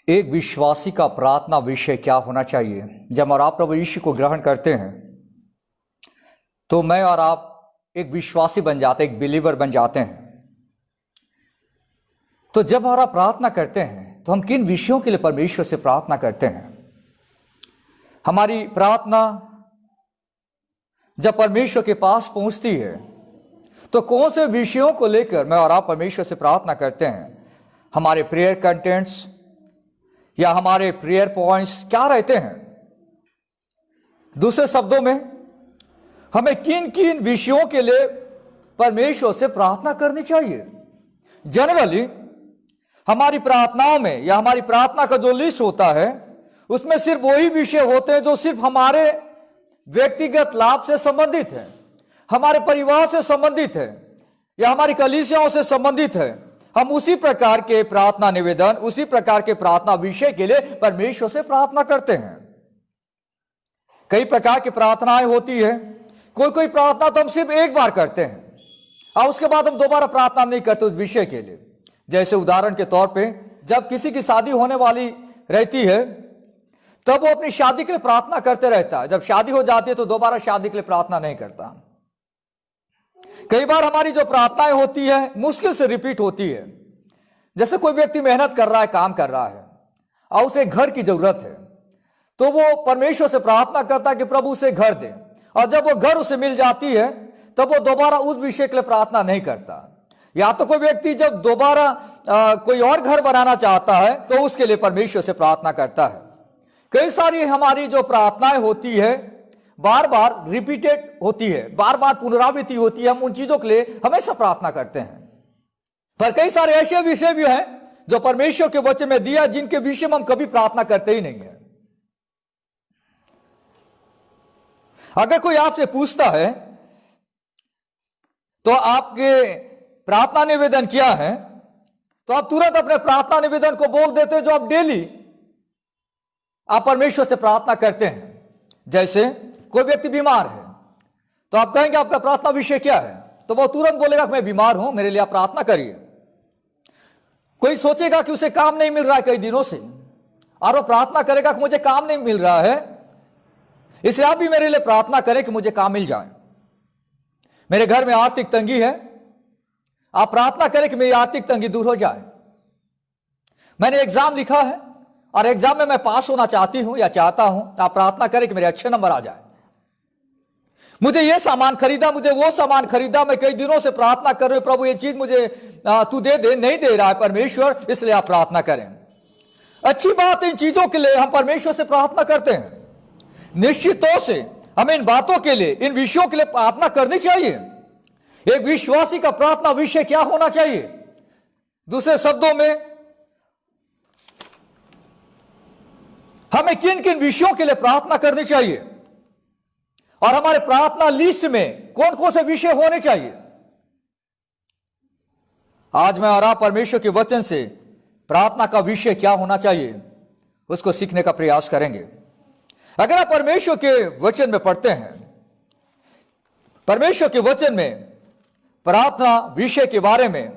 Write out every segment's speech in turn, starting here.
एक विश्वासी का प्रार्थना विषय क्या होना चाहिए? जब और आप प्रभु यीशु को ग्रहण करते हैं तो मैं और आप एक विश्वासी बन जाते हैं, एक बिलीवर बन जाते हैं। तो जब और आप प्रार्थना करते हैं तो हम किन विषयों के लिए परमेश्वर से प्रार्थना करते हैं? हमारी प्रार्थना जब परमेश्वर के पास पहुंचती है तो कौन से विषयों को लेकर मैं और आप परमेश्वर से प्रार्थना करते हैं? हमारे प्रेयर कंटेंट्स या हमारे प्रेयर पॉइंट्स क्या रहते हैं? दूसरे शब्दों में, हमें किन किन विषयों के लिए परमेश्वर से प्रार्थना करनी चाहिए? जनरली हमारी प्रार्थनाओं में या हमारी प्रार्थना का जो लिस्ट होता है उसमें सिर्फ वही विषय होते हैं जो सिर्फ हमारे व्यक्तिगत लाभ से संबंधित है, हमारे परिवार से संबंधित है या हमारी कलीसियाओं से संबंधित है। हम उसी प्रकार के प्रार्थना निवेदन, उसी प्रकार के प्रार्थना विषय के लिए परमेश्वर से प्रार्थना करते हैं। कई प्रकार की प्रार्थनाएं होती है। कोई कोई प्रार्थना तो हम सिर्फ एक बार करते हैं और उसके बाद हम दोबारा प्रार्थना नहीं करते उस विषय के लिए। जैसे उदाहरण के तौर पे जब किसी की शादी होने वाली रहती है तब वो अपनी शादी के लिए प्रार्थना करते रहता है। जब शादी हो जाती है तो दोबारा शादी के लिए प्रार्थना नहीं करता। कई बार हमारी जो प्रार्थनाएं होती है मुश्किल से रिपीट होती है। जैसे कोई व्यक्ति मेहनत कर रहा है, काम कर रहा है और उसे घर की जरूरत है तो वो परमेश्वर से प्रार्थना करता है कि प्रभु उसे घर दे, और जब वो घर उसे मिल जाती है तब वो दोबारा उस विषय के लिए प्रार्थना नहीं करता। या तो कोई व्यक्ति जब दोबारा कोई और घर बनाना चाहता है तो उसके लिए परमेश्वर से प्रार्थना करता है। कई सारी हमारी जो प्रार्थनाएं होती है बार बार रिपीटेड होती है, बार बार पुनरावृत्ति होती है। हम उन चीजों के लिए हमेशा प्रार्थना करते हैं। पर कई सारे ऐसे विषय भी हैं जो परमेश्वर के वचन में दिया जिनके विषय में हम कभी प्रार्थना करते ही नहीं है। अगर कोई आपसे पूछता है तो आपके प्रार्थना निवेदन क्या है, तो आप तुरंत अपने प्रार्थना निवेदन को बोल देते हैं जो आप डेली आप परमेश्वर से प्रार्थना करते हैं। जैसे कोई व्यक्ति बीमार है तो आप कहेंगे आपका प्रार्थना विषय क्या है, तो वो तुरंत बोलेगा मैं बीमार हूं, मेरे लिए आप प्रार्थना करिए। कोई सोचेगा कि उसे काम नहीं मिल रहा है कई दिनों से और वो प्रार्थना करेगा कि मुझे काम नहीं मिल रहा है, इसलिए आप भी मेरे लिए प्रार्थना करें कि मुझे काम मिल जाए। मेरे घर में आर्थिक तंगी है, आप प्रार्थना करें कि मेरी आर्थिक तंगी दूर हो जाए। मैंने एग्जाम लिखा है और एग्जाम में मैं पास होना चाहती हूं या चाहता हूं, आप प्रार्थना करें कि मेरे अच्छे नंबर आ जाए। मुझे ये सामान खरीदा, मुझे वो सामान खरीदा, मैं कई दिनों से प्रार्थना कर रही हूं प्रभु ये चीज मुझे तू दे दे, नहीं दे रहा है परमेश्वर, इसलिए आप प्रार्थना करें। अच्छी बात, इन चीजों के लिए हम परमेश्वर से प्रार्थना करते हैं। निश्चितों से हमें इन बातों के लिए, इन विषयों के लिए प्रार्थना करनी चाहिए। एक विश्वासी का प्रार्थना विषय क्या होना चाहिए? दूसरे शब्दों में, हमें किन किन विषयों के लिए प्रार्थना करनी चाहिए और हमारे प्रार्थना लिस्ट में कौन कौन से विषय होने चाहिए? आज मैं और आप परमेश्वर के वचन से प्रार्थना का विषय क्या होना चाहिए उसको सीखने का प्रयास करेंगे। अगर आप परमेश्वर के वचन में पढ़ते हैं, परमेश्वर के वचन में प्रार्थना विषय के बारे में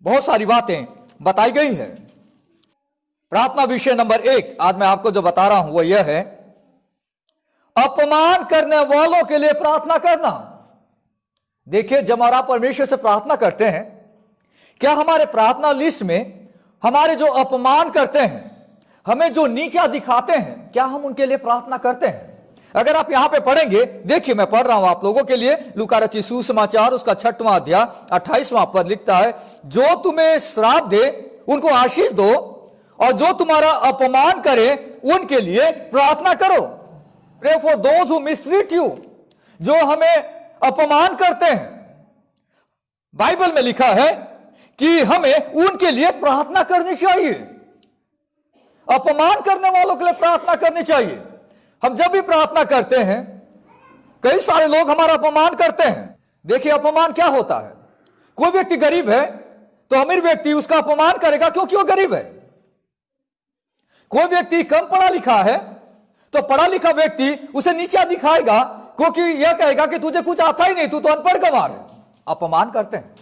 बहुत सारी बातें बताई गई है। प्रार्थना विषय नंबर 1 आज मैं आपको जो बता रहा हूं वो यह है, अपमान करने वालों के लिए प्रार्थना करना। देखिए, जब और आप परमेश्वर से प्रार्थना करते हैं, क्या हमारे प्रार्थना लिस्ट में हमारे जो अपमान करते हैं, हमें जो नीचा दिखाते हैं, क्या हम उनके लिए प्रार्थना करते हैं? अगर आप यहां पे पढ़ेंगे, देखिए मैं पढ़ रहा हूं आप लोगों के लिए, लूका रचित सुसमाचार उसका 6वां अध्याय 28वां पद लिखता है, जो तुम्हें श्राप दे उनको आशीष दो और जो तुम्हारा अपमान करे उनके लिए प्रार्थना करो। Pray for those who mistreat you. जो हमें अपमान करते हैं, बाइबल में लिखा है कि हमें उनके लिए प्रार्थना करनी चाहिए। अपमान करने वालों के लिए प्रार्थना करनी चाहिए। हम जब भी प्रार्थना करते हैं, कई सारे लोग हमारा अपमान करते हैं। देखिए, अपमान क्या होता है? कोई व्यक्ति गरीब है तो अमीर व्यक्ति उसका अपमान करेगा क्योंकि वो गरीब है। कोई व्यक्ति कम पढ़ा लिखा है तो पढ़ा लिखा व्यक्ति उसे नीचा दिखाएगा क्योंकि यह कहेगा कि तुझे कुछ आता ही नहीं, तू तो अनपढ़ गंवार है। अपमान करते हैं।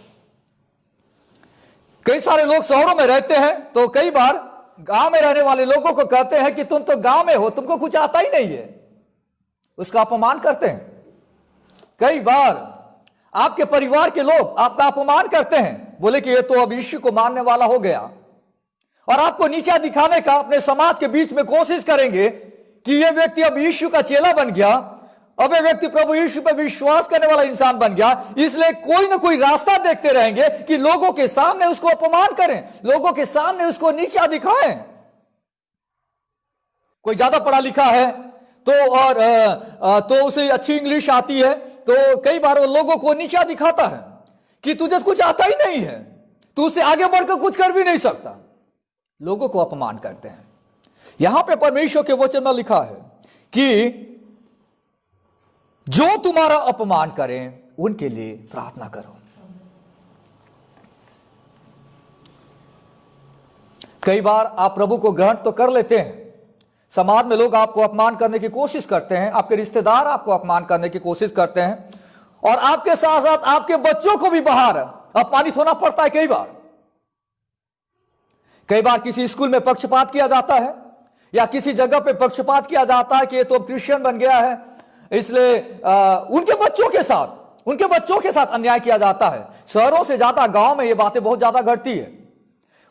कई सारे लोग शहरों में रहते हैं तो कई बार गांव में रहने वाले लोगों को कहते हैं कि तुम तो गांव में हो, तुमको कुछ आता ही नहीं है, उसका अपमान करते हैं। कई बार आपके परिवार के लोग आपका अपमान करते हैं, बोले कि ये तो अब यीशु को मानने वाला हो गया, और आपको नीचा दिखाने का अपने समाज के बीच में कोशिश करेंगे कि ये व्यक्ति अब यीशु का चेला बन गया, अब ये व्यक्ति प्रभु यीशु पर विश्वास करने वाला इंसान बन गया, इसलिए कोई ना कोई रास्ता देखते रहेंगे कि लोगों के सामने उसको अपमान करें, लोगों के सामने उसको नीचा दिखाएं। कोई ज्यादा पढ़ा लिखा है तो उसे अच्छी इंग्लिश आती है, तो कई बार वो लोगों को नीचा दिखाता है कि तुझे कुछ आता ही नहीं है, तू उससे आगे बढ़कर कुछ कर भी नहीं सकता, लोगों को अपमान करते हैं। यहां पे परमेश्वर के वचन में लिखा है कि जो तुम्हारा अपमान करें उनके लिए प्रार्थना करो। कई बार आप प्रभु को ग्रहण तो कर लेते हैं, समाज में लोग आपको अपमान करने की कोशिश करते हैं, आपके रिश्तेदार आपको अपमान करने की कोशिश करते हैं, और आपके साथ साथ आपके बच्चों को भी बाहर अपमानित होना पड़ता है। कई बार किसी स्कूल में पक्षपात किया जाता है, या किसी जगह पे पक्षपात किया जाता है कि ये तो क्रिश्चियन बन गया है, इसलिए उनके बच्चों के साथ अन्याय किया जाता है। शहरों से ज्यादा गांव में ये बातें बहुत ज्यादा घटती है।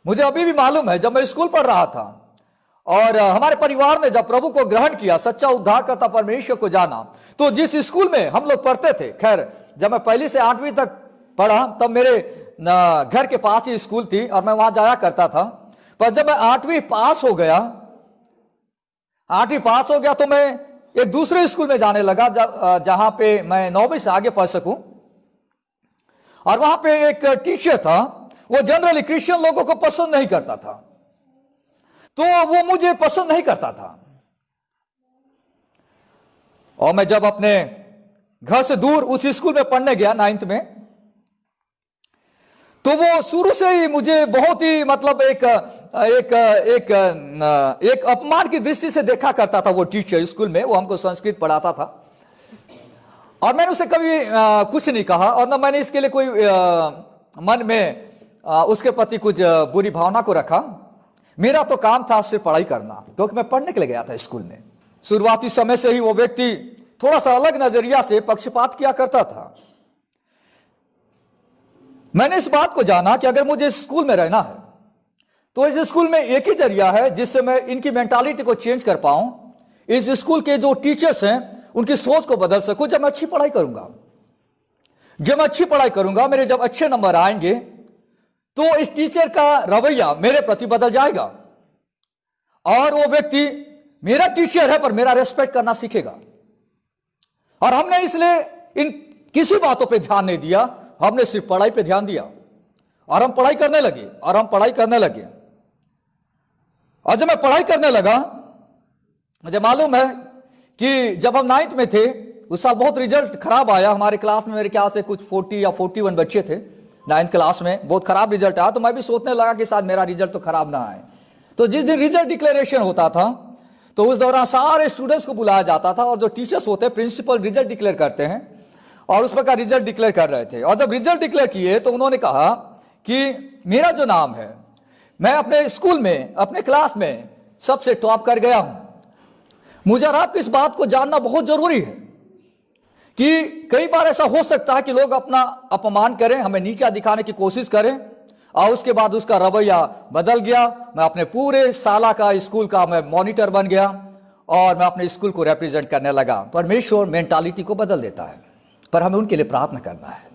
मुझे अभी भी मालूम है, जब मैं स्कूल पढ़ रहा था और हमारे परिवार ने जब प्रभु को ग्रहण किया, सच्चा उद्धारकर्ता परमेश्वर को जाना, तो जिस स्कूल में हम लोग पढ़ते थे, खैर जब मैं पहली से 8वीं तक पढ़ा तब मेरे घर के पास ही स्कूल थी और मैं वहां जाया करता था। पर जब मैं 8वीं पास हो गया तो मैं एक दूसरे स्कूल में जाने लगा जहां पे मैं 9वीं से आगे पढ़ सकूं, और वहां पे एक टीचर था, वो जनरली क्रिश्चियन लोगों को पसंद नहीं करता था, तो वो मुझे पसंद नहीं करता था। और मैं जब अपने घर से दूर उस स्कूल में पढ़ने गया 9th में, तो वो शुरू से ही मुझे बहुत ही मतलब एक अपमान की दृष्टि से देखा करता था। वो टीचर स्कूल में, वो हमको संस्कृत पढ़ाता था, और मैंने उसे कभी कुछ नहीं कहा, और न मैंने इसके लिए कोई मन में उसके प्रति कुछ बुरी भावना को रखा। मेरा तो काम था सिर्फ पढ़ाई करना, क्योंकि मैं पढ़ने के लिए गया था स्कूल में। शुरुआती समय से ही वो व्यक्ति थोड़ा सा अलग नजरिया से पक्षपात किया करता था। मैंने इस बात को जाना कि अगर मुझे स्कूल में रहना है तो इस स्कूल में एक ही जरिया है जिससे मैं इनकी मेंटालिटी को चेंज कर पाऊं, इस स्कूल के जो टीचर्स हैं उनकी सोच को बदल सकूं। जब मैं अच्छी पढ़ाई करूंगा, मेरे जब अच्छे नंबर आएंगे तो इस टीचर का रवैया मेरे प्रति बदल जाएगा, और वो व्यक्ति मेरा टीचर है पर मेरा रेस्पेक्ट करना सीखेगा। और हमने इसलिए इन किसी बातों पे ध्यान नहीं दिया, हमने सिर्फ पढ़ाई पे ध्यान दिया, और हम पढ़ाई करने लगे। और जब मैं पढ़ाई करने लगा, मुझे मालूम है कि जब हम 9th में थे उस साल बहुत रिजल्ट खराब आया हमारे क्लास में। मेरे ख्याल से कुछ 40 या 41 बच्चे थे 9th क्लास में, बहुत खराब रिजल्ट आया। तो मैं भी सोचने लगा कि शायद मेरा रिजल्ट तो खराब ना आए। तो जिस दिन रिजल्ट डिक्लेरेशन होता था तो उस दौरान सारे स्टूडेंट्स को बुलाया जाता था, और जो टीचर्स होते हैं प्रिंसिपल रिजल्ट डिक्लेयर करते हैं, और उस प्रकार रिजल्ट डिक्लेयर कर रहे थे। और जब रिजल्ट डिक्लेयर किए तो उन्होंने कहा कि मेरा जो नाम है, मैं अपने स्कूल में अपने क्लास में सबसे टॉप कर गया हूं। मुझे और आपको इस बात को जानना बहुत जरूरी है कि कई बार ऐसा हो सकता है कि लोग अपना अपमान करें, हमें नीचा दिखाने की कोशिश करें, और उसके बाद उसका रवैया बदल गया। मैं अपने पूरे साला का स्कूल का मैं मॉनिटर बन गया, और मैं अपने स्कूल को रिप्रेजेंट करने लगा। परमेश्वर मेंटालिटी को बदल देता है, पर हमें उनके लिए प्रार्थना करना है।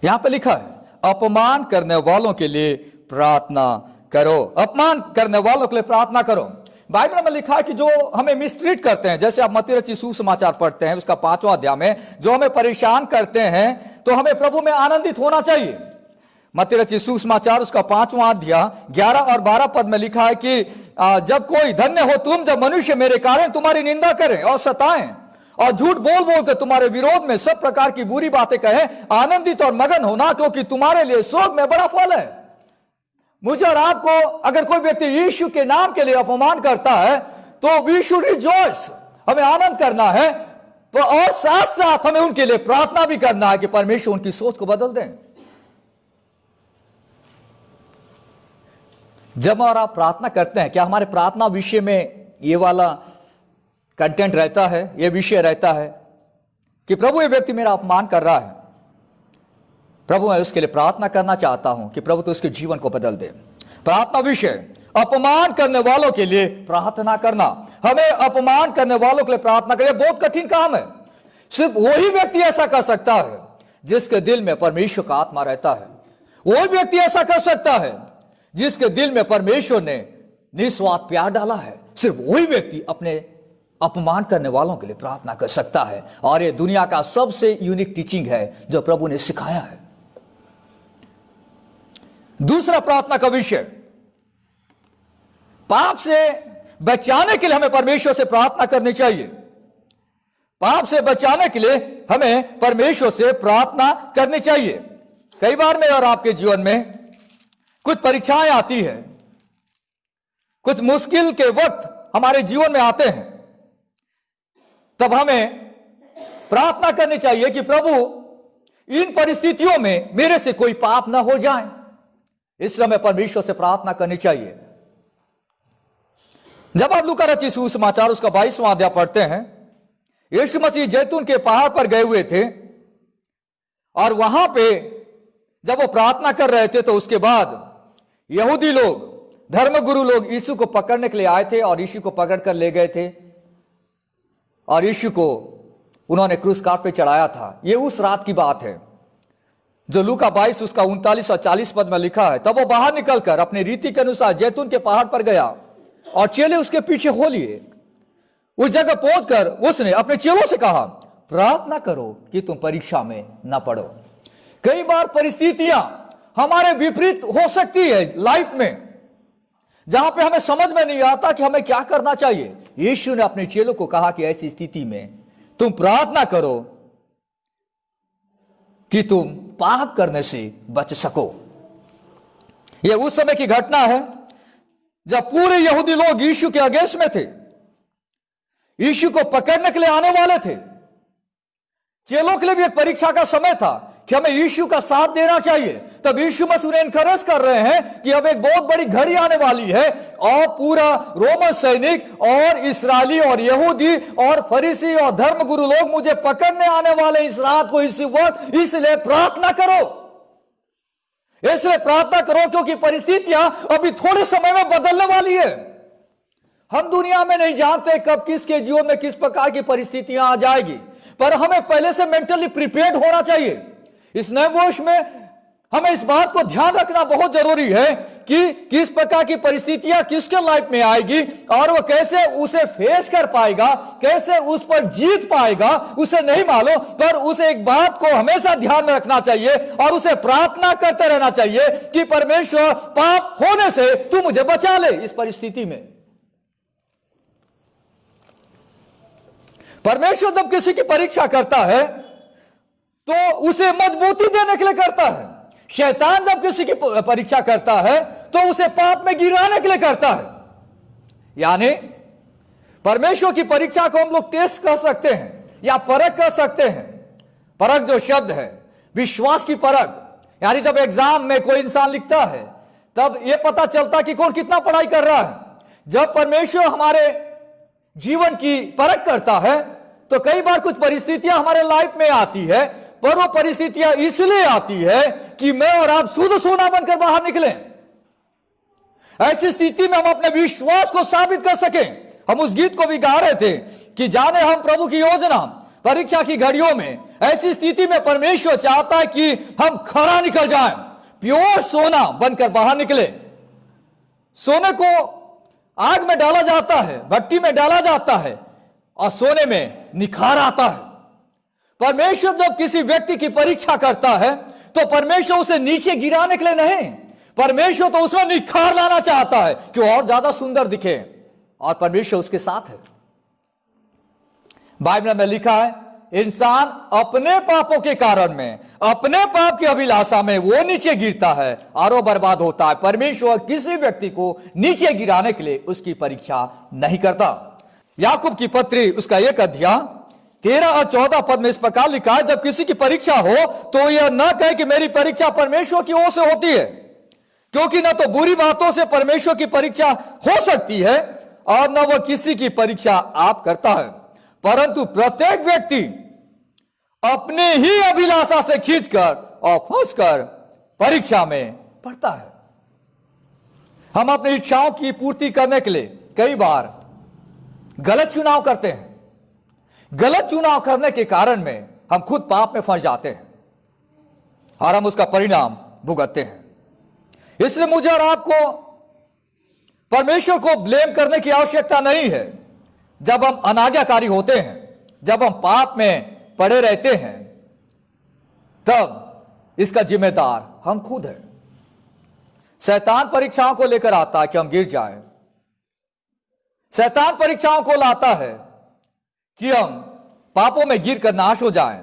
यहां पे लिखा है, अपमान करने वालों के लिए प्रार्थना करो। अपमान करने वालों के लिए प्रार्थना करो। बाइबल में लिखा है कि जो हमें मिसट्रीट करते हैं, जैसे आप मत्ती रचित सुसमाचार पढ़ते हैं उसका 5वां अध्याय में, जो हमें परेशान करते हैं, तो हमें प्रभु में आनंदित होना चाहिए। मत्ती रचित सुसमाचार उसका 5वां अध्याय 11 और 12 पद में लिखा है कि जब कोई धन्य हो तुम जब मनुष्य मेरे कारण तुम्हारी निंदा करें और सताएं और झूठ बोल बोल कर तुम्हारे विरोध में सब प्रकार की बुरी बातें कहें, आनंदित और मगन होना, क्योंकि तुम्हारे लिए स्वर्ग में बड़ा फल है। मुझे और आपको अगर कोई व्यक्ति यीशु के नाम के लिए अपमान करता है तो वी शुड रिजॉइस, हमें आनंद करना है, तो और साथ साथ हमें उनके लिए प्रार्थना भी करना है कि परमेश्वर उनकी सोच को बदल दें। जब और आप प्रार्थना करते हैं, क्या हमारे प्रार्थना विषय में ये वाला कंटेंट रहता है, ये विषय रहता है कि प्रभु ये व्यक्ति मेरा अपमान कर रहा है, प्रभु मैं उसके लिए प्रार्थना करना चाहता हूं कि प्रभु तो उसके जीवन को बदल दे। प्रार्थना विषय अपमान करने वालों के लिए प्रार्थना करना। हमें अपमान करने वालों के लिए प्रार्थना करना बहुत कठिन काम है। सिर्फ वही व्यक्ति ऐसा कर सकता है जिसके दिल में परमेश्वर का आत्मा रहता है। वही व्यक्ति ऐसा कर सकता है जिसके दिल में परमेश्वर ने निस्वार्थ प्यार डाला है। सिर्फ वही व्यक्ति अपने अपमान करने वालों के लिए प्रार्थना कर सकता है। और यह दुनिया का सबसे यूनिक टीचिंग है जो प्रभु ने सिखाया है। दूसरा प्रार्थना का विषय, पाप से बचाने के लिए हमें परमेश्वर से प्रार्थना करनी चाहिए। पाप से बचाने के लिए हमें परमेश्वर से प्रार्थना करनी चाहिए। कई बार में और आपके जीवन में कुछ परीक्षाएं आती है, कुछ मुश्किल के वक्त हमारे जीवन में आते हैं, तब हमें प्रार्थना करनी चाहिए कि प्रभु इन परिस्थितियों में मेरे से कोई पाप ना हो जाए। इसलिए हमें परमेश्वर से प्रार्थना करनी चाहिए। जब आप लूका रचित सुसमाचार उसका 22वां अध्याय पढ़ते हैं, यीशु मसीह जैतून के पहाड़ पर गए हुए थे और वहां पे जब वो प्रार्थना कर रहे थे तो उसके बाद यहूदी लोग, धर्मगुरु लोग यीशु को पकड़ने के लिए आए थे और यीशु को पकड़ कर ले गए थे और यीशु को उन्होंने क्रूस काट पे चढ़ाया था। ये उस रात की बात है जो लूका 22 उसका 39 और 40 पद में लिखा है। तब वो बाहर निकलकर अपनी रीति के अनुसार जैतून के पहाड़ पर गया और चेले उसके पीछे हो लिए। उस जगह पहुंचकर उसने अपने चेलों से कहा, प्रार्थना करो कि तुम परीक्षा में न पड़ो। कई बार परिस्थितियां हमारे विपरीत हो सकती है लाइफ में, जहां पे हमें समझ में नहीं आता कि हमें क्या करना चाहिए। यीशु ने अपने चेलों को कहा कि ऐसी स्थिति में तुम प्रार्थना करो कि तुम पाप करने से बच सको। यह उस समय की घटना है जब पूरे यहूदी लोग यीशु के अगेंस्ट में थे, यीशु को पकड़ने के लिए आने वाले थे। चेलों के लिए भी एक परीक्षा का समय था कि हमें यीशु का साथ देना चाहिए। तब यीशु मसीह उन्हें एनकरेज कर रहे हैं कि अब एक बहुत बड़ी घड़ी आने वाली है और पूरा रोमन सैनिक और इस्राएली और यहूदी और फरीसी और धर्मगुरु लोग मुझे पकड़ने आने वाले इस रात को, इस वक्त, इसलिए प्रार्थना करो। इसलिए प्रार्थना करो क्योंकि परिस्थितियां अभी थोड़े समय में बदलने वाली है। हम दुनिया में नहीं जानते कब किसके जीवन में किस प्रकार की परिस्थितियां आ जाएगी, पर हमें पहले से मेंटली प्रिपेयर्ड होना चाहिए। इस नए वर्ष में हमें इस बात को ध्यान रखना बहुत जरूरी है कि किस प्रकार की परिस्थितियां किसके लाइफ में आएगी और वो कैसे उसे फेस कर पाएगा, कैसे उस पर जीत पाएगा, उसे नहीं मालूम। पर उसे एक बात को हमेशा ध्यान में रखना चाहिए और उसे प्रार्थना करते रहना चाहिए कि परमेश्वर पाप होने से तू मुझे बचा ले। इस परिस्थिति में परमेश्वर जब किसी की परीक्षा करता है तो उसे मजबूती देने के लिए करता है। शैतान जब किसी की परीक्षा करता है तो उसे पाप में गिराने के लिए करता है। यानी परमेश्वर की परीक्षा को हम लोग टेस्ट कर सकते हैं या परख कर सकते हैं। परख जो शब्द है, विश्वास की परख, यानी जब एग्जाम में कोई इंसान लिखता है तब यह पता चलता कि कौन कितना पढ़ाई कर रहा है। जब परमेश्वर हमारे जीवन की परख करता है तो कई बार कुछ परिस्थितियां हमारे लाइफ में आती है, पर वो परिस्थितियां इसलिए आती है कि मैं और आप शुद्ध सोना बनकर बाहर निकलें। ऐसी स्थिति में हम अपने विश्वास को साबित कर सकें। हम उस गीत को भी गा रहे थे कि जाने हम प्रभु की योजना परीक्षा की घड़ियों में। ऐसी स्थिति में परमेश्वर चाहता है कि हम खरा निकल जाएं, प्योर सोना बनकर बाहर निकले। सोने को आग में डाला जाता है, भट्टी में डाला जाता है और सोने में निखार आता है। परमेश्वर जब किसी व्यक्ति की परीक्षा करता है तो परमेश्वर उसे नीचे गिराने के लिए नहीं, परमेश्वर तो उसमें निखार लाना चाहता है कि और ज्यादा सुंदर दिखे, और परमेश्वर उसके साथ है। बाइबल में लिखा है इंसान अपने पापों के कारण में, अपने पाप की अभिलाषा में वो नीचे गिरता है और वो बर्बाद होता है। परमेश्वर किसी व्यक्ति को नीचे गिराने के लिए उसकी परीक्षा नहीं करता। याकूब की पत्री उसका 1 अध्याय 13 और 14 पद में इस प्रकार लिखा है, जब किसी की परीक्षा हो तो यह न कहे कि मेरी परीक्षा परमेश्वर की ओर से होती है, क्योंकि न तो बुरी बातों से परमेश्वर की परीक्षा हो सकती है और न वह किसी की परीक्षा आप करता है, परंतु प्रत्येक व्यक्ति अपने ही अभिलाषा से खींचकर और फंसकर परीक्षा में पड़ता है। हम अपनी इच्छाओं की पूर्ति करने के लिए कई बार गलत चुनाव करते हैं। गलत चुनाव करने के कारण में हम खुद पाप में फंस जाते हैं और हम उसका परिणाम भुगतते हैं। इसलिए मुझे और आपको परमेश्वर को ब्लेम करने की आवश्यकता नहीं है। जब हम अनाज्ञाकारी होते हैं, जब हम पाप में पड़े रहते हैं, तब इसका जिम्मेदार हम खुद हैं। शैतान परीक्षाओं को लेकर आता है कि हम गिर जाएं। शैतान परीक्षाओं को लाता है कि हम पापों में गिर कर नाश हो जाएं।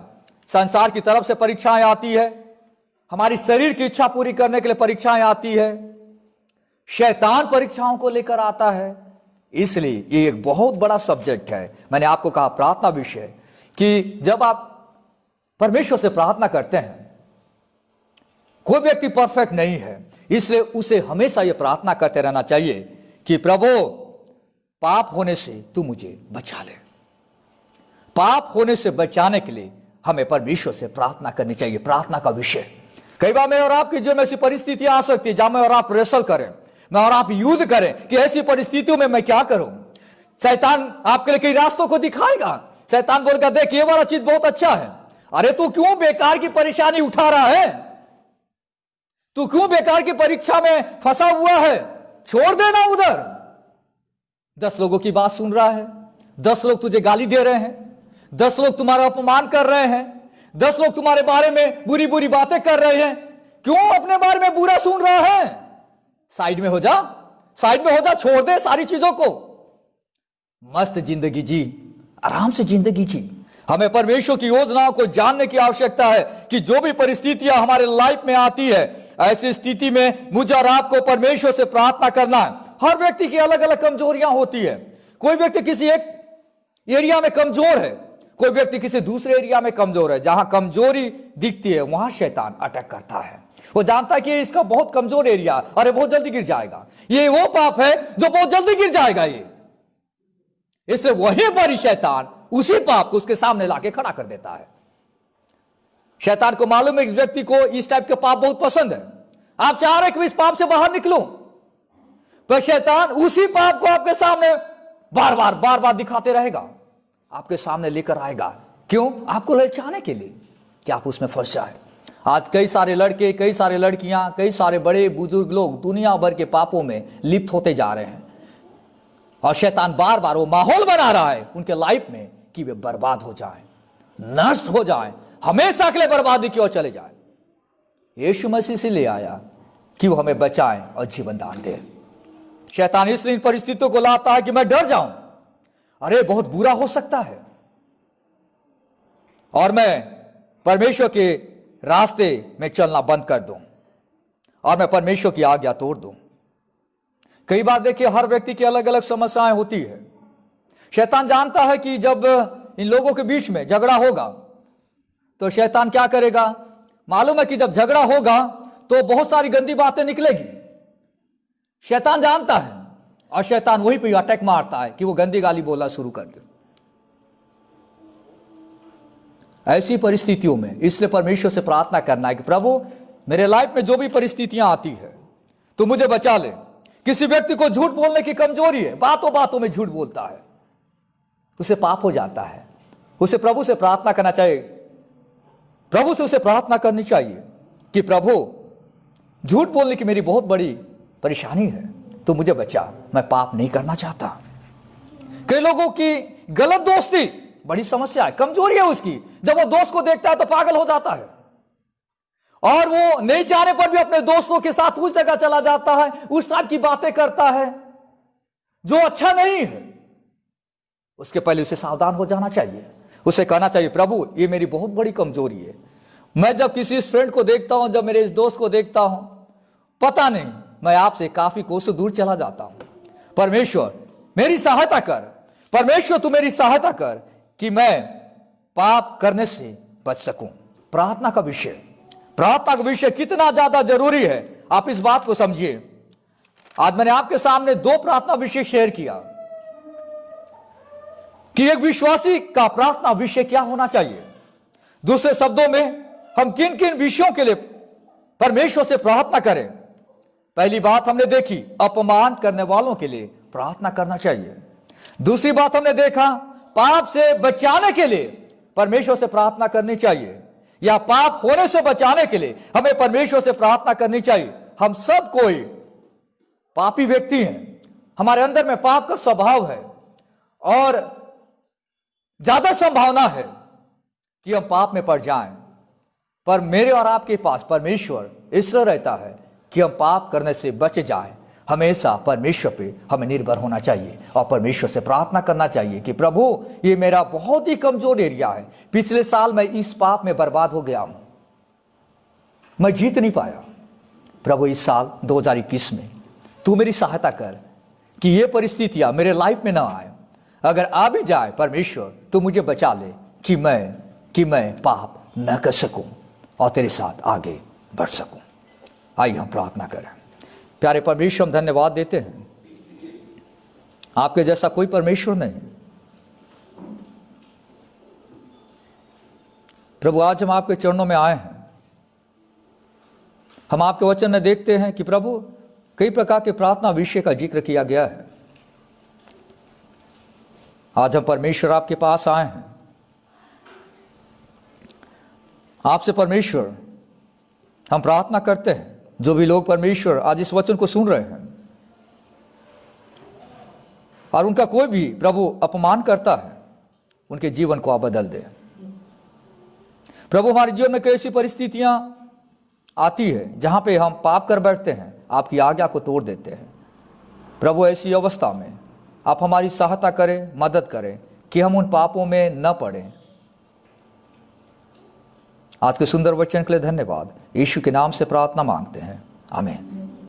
संसार की तरफ से परीक्षाएं आती है, हमारी शरीर की इच्छा पूरी करने के लिए परीक्षाएं आती है, शैतान परीक्षाओं को लेकर आता है। इसलिए ये एक बहुत बड़ा सब्जेक्ट है। मैंने आपको कहा प्रार्थना विषय, कि जब आप परमेश्वर से प्रार्थना करते हैं, कोई व्यक्ति परफेक्ट नहीं है, इसलिए उसे हमेशा यह प्रार्थना करते रहना चाहिए कि प्रभु पाप होने से तू मुझे बचा ले। पाप होने से बचाने के लिए हमें परमेश्वर से प्रार्थना करनी चाहिए। प्रार्थना का विषय, कई बार मैं और आपकी जो में ऐसी परिस्थितियां आ सकती है जहां मैं और आप रेसल करें, मैं और आप युद्ध करें कि ऐसी परिस्थितियों में मैं क्या करूं। शैतान आपके लिए कई रास्तों को दिखाएगा। शैतान बोलेगा देख ये वाला चीज बहुत अच्छा है, अरे तू क्यों बेकार की परेशानी उठा रहा है, तू क्यों बेकार की परीक्षा में फंसा हुआ है, छोड़ देना उधर। 10 लोगों की बात सुन रहा है, 10 लोग तुझे गाली दे रहे हैं, 10 लोग तुम्हारा अपमान कर रहे हैं, 10 लोग तुम्हारे बारे में बुरी बुरी बातें कर रहे हैं, क्यों अपने बारे में बुरा सुन रहा है। साइड में हो जा, साइड में हो जा, छोड़ दे सारी चीजों को, मस्त जिंदगी जी, आराम से जिंदगी जी। हमें परमेश्वर की योजनाओं को जानने की आवश्यकता है कि जो भी परिस्थितियां हमारे लाइफ में आती है, ऐसी स्थिति में मुझे और आपको परमेश्वर से प्रार्थना करना है। हर व्यक्ति की अलग अलग कमजोरियां होती है। कोई व्यक्ति किसी एक एरिया में कमजोर है, कोई व्यक्ति किसी दूसरे एरिया में कमजोर है। जहां कमजोरी दिखती है वहां शैतान अटैक करता है। वो जानता है कि इसका बहुत कमजोर एरिया, अरे बहुत जल्दी गिर जाएगा, ये वो पाप है जो बहुत जल्दी गिर जाएगा ये, इसलिए वहीं पर ही शैतान उसी पाप को उसके सामने लाके खड़ा कर देता है। शैतान को मालूम है इस व्यक्ति को इस टाइप के पाप बहुत पसंद है, आप चाह रहे कि इस पाप से बाहर निकलो, पर शैतान उसी पाप को आपके सामने बार बार दिखाते रहेगा, आपके सामने लेकर आएगा। क्यों? आपको ललचाने के लिए कि आप उसमें फंस जाए। आज कई सारे लड़के, कई सारे लड़कियां, कई सारे बड़े बुजुर्ग लोग दुनिया भर के पापों में लिप्त होते जा रहे हैं और शैतान बार बार वो माहौल बना रहा है उनके लाइफ में कि वे बर्बाद हो जाएं, नष्ट हो जाएं, हमेशा के लिए बर्बादी की ओर चले जाएं। यीशु मसीह से ले आया कि वो हमें बचाएं और जीवन दान दे। शैतान इसलिए इन परिस्थितियों को लाता है कि मैं डर जाऊं, अरे बहुत बुरा हो सकता है और मैं परमेश्वर के रास्ते में चलना बंद कर दूं और मैं परमेश्वर की आज्ञा तोड़ दूं। कई बार देखिए हर व्यक्ति की अलग अलग समस्याएं होती है। शैतान जानता है कि जब इन लोगों के बीच में झगड़ा होगा तो शैतान क्या करेगा, मालूम है कि जब झगड़ा होगा तो बहुत सारी गंदी बातें निकलेगी। शैतान जानता है और शैतान वहीं पे अटैक मारता है कि वो गंदी गाली बोलना शुरू कर दे। ऐसी परिस्थितियों में इसलिए परमेश्वर से प्रार्थना करना है कि प्रभु मेरे लाइफ में जो भी परिस्थितियां आती है तो मुझे बचा ले। किसी व्यक्ति को झूठ बोलने की कमजोरी है, बातों बातों में झूठ बोलता है, उसे पाप हो जाता है। उसे प्रभु से प्रार्थना करना चाहिए, प्रभु से उसे प्रार्थना करनी चाहिए कि प्रभु झूठ बोलने की मेरी बहुत बड़ी परेशानी है, तो मुझे बचा, मैं पाप नहीं करना चाहता। कई लोगों की गलत दोस्ती बड़ी समस्या है, कमजोरी है उसकी। जब वो दोस्त को देखता है तो पागल हो जाता है और वो नहीं चाहने पर भी अपने दोस्तों के साथ उस जगह चला जाता है, उस टाइप की बातें करता है जो अच्छा नहीं है। उसके पहले उसे सावधान हो जाना चाहिए, उसे कहना चाहिए प्रभु ये मेरी बहुत बड़ी कमजोरी है। मैं जब किसी इस फ्रेंड को देखता हूं, जब मेरे इस दोस्त को देखता हूं, पता नहीं मैं आपसे काफी कोसों दूर चला जाता हूं। परमेश्वर मेरी सहायता कर, परमेश्वर तू मेरी सहायता कर कि मैं पाप करने से बच सकूं। प्रार्थना का विषय, प्रार्थना का विषय कितना ज्यादा जरूरी है आप इस बात को समझिए। आज मैंने आपके सामने 2 प्रार्थना विषय शेयर किया कि एक विश्वासी का प्रार्थना विषय क्या होना चाहिए। दूसरे शब्दों में हम किन किन विषयों के लिए परमेश्वर से प्रार्थना करें। पहली बात हमने देखी, अपमान करने वालों के लिए प्रार्थना करना चाहिए। दूसरी बात हमने देखा, पाप से बचाने के लिए परमेश्वर से प्रार्थना करनी चाहिए, या पाप होने से बचाने के लिए हमें परमेश्वर से प्रार्थना करनी चाहिए। हम सब कोई पापी व्यक्ति हैं, हमारे अंदर में पाप का स्वभाव है और ज्यादा संभावना है कि हम पाप में पड़ जाएं। पर मेरे और आपके पास परमेश्वर इसलिए रहता है कि हम पाप करने से बच जाएं। हमेशा परमेश्वर पे हमें निर्भर होना चाहिए और परमेश्वर से प्रार्थना करना चाहिए कि प्रभु, ये मेरा बहुत ही कमजोर एरिया है। पिछले साल मैं इस पाप में बर्बाद हो गया हूं, मैं जीत नहीं पाया। प्रभु, इस साल 2021 में तू मेरी सहायता कर कि ये परिस्थितियां मेरे लाइफ में ना आए। अगर आ भी जाए परमेश्वर, तो मुझे बचा ले कि मैं पाप न कर सकूं और तेरे साथ आगे बढ़ सकूं। आइए हम प्रार्थना करें। प्यारे परमेश्वर, हम धन्यवाद देते हैं, आपके जैसा कोई परमेश्वर नहीं। प्रभु, आज हम आपके चरणों में आए हैं। हम आपके वचन में देखते हैं कि प्रभु, कई प्रकार के प्रार्थना विषय का जिक्र किया गया है। आज हम परमेश्वर आपके पास आए हैं। आपसे परमेश्वर हम प्रार्थना करते हैं, जो भी लोग परमेश्वर आज इस वचन को सुन रहे हैं और उनका कोई भी प्रभु अपमान करता है, उनके जीवन को आप बदल दे। प्रभु, हमारे जीवन में कैसी परिस्थितियां आती है जहां पे हम पाप कर बैठते हैं, आपकी आज्ञा को तोड़ देते हैं। प्रभु, ऐसी अवस्था में आप हमारी सहायता करें, मदद करें कि हम उन पापों में न पड़ें। आज के सुंदर वचन के लिए धन्यवाद। यीशु के नाम से प्रार्थना मांगते हैं, आमीन।